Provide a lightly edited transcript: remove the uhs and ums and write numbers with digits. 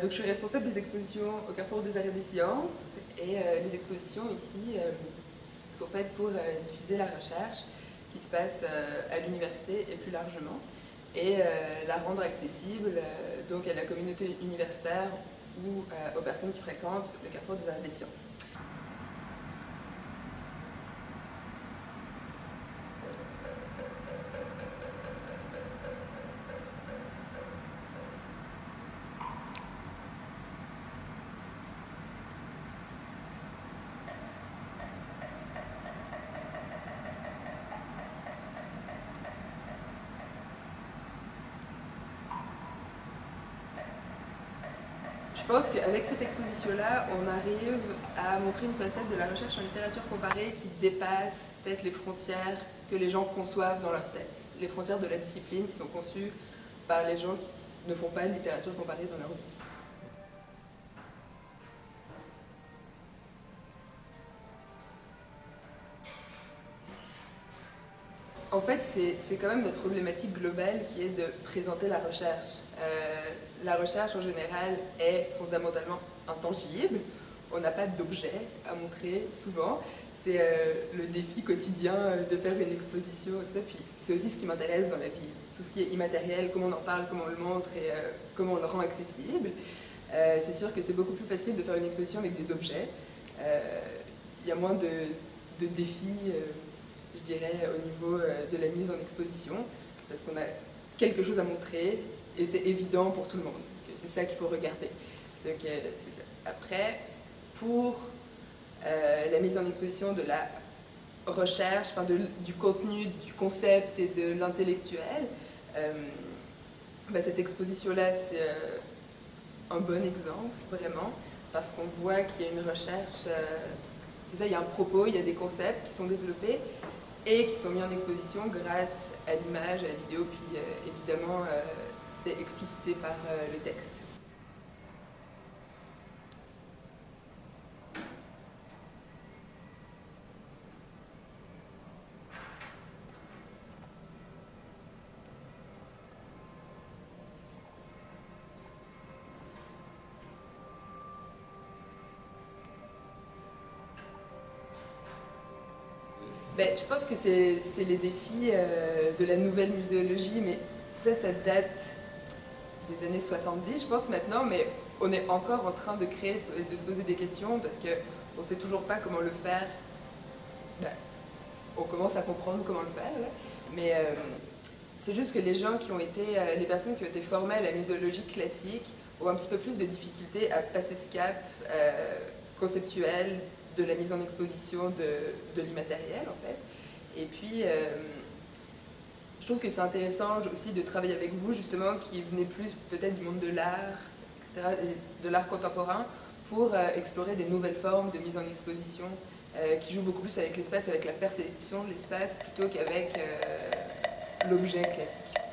Donc je suis responsable des expositions au Carrefour des Arts et des Sciences et les expositions ici sont faites pour diffuser la recherche qui se passe à l'université et plus largement et la rendre accessible donc à la communauté universitaire ou aux personnes qui fréquentent le Carrefour des Arts et des Sciences. Je pense qu'avec cette exposition-là, on arrive à montrer une facette de la recherche en littérature comparée qui dépasse peut-être les frontières que les gens conçoivent dans leur tête, les frontières de la discipline qui sont conçues par les gens qui ne font pas de littérature comparée dans leur vie. En fait, c'est quand même notre problématique globale qui est de présenter la recherche. La recherche, en général, est fondamentalement intangible. On n'a pas d'objet à montrer, souvent. C'est le défi quotidien de faire une exposition, et ça. Puis c'est aussi ce qui m'intéresse dans la vie. Tout ce qui est immatériel, comment on en parle, comment on le montre et comment on le rend accessible. C'est sûr que c'est beaucoup plus facile de faire une exposition avec des objets. Il y a moins de défis, je dirais, au niveau de la mise en exposition, parce qu'on a quelque chose à montrer et c'est évident pour tout le monde. C'est ça qu'il faut regarder. Donc, c'est ça. Après, pour la mise en exposition de la recherche, enfin du contenu, du concept et de l'intellectuel, cette exposition-là, c'est un bon exemple, vraiment, parce qu'on voit qu'il y a une recherche, c'est ça, il y a un propos, il y a des concepts qui sont développés et qui sont mis en exposition grâce à l'image, à la vidéo, puis évidemment c'est explicité par le texte. Je pense que c'est les défis de la nouvelle muséologie, mais ça date des années 70, je pense, maintenant, mais on est encore en train de créer, de se poser des questions, parce qu'on ne sait toujours pas comment le faire. On commence à comprendre comment le faire, là. Mais c'est juste que les gens qui ont été, les personnes qui ont été formées à la muséologie classique ont un petit peu plus de difficultés à passer ce cap conceptuel, de la mise en exposition de l'immatériel, en fait. Et puis, je trouve que c'est intéressant aussi de travailler avec vous, justement, qui venez plus peut-être du monde de l'art, etc., et de l'art contemporain, pour explorer des nouvelles formes de mise en exposition qui jouent beaucoup plus avec l'espace, avec la perception de l'espace, plutôt qu'avec l'objet classique.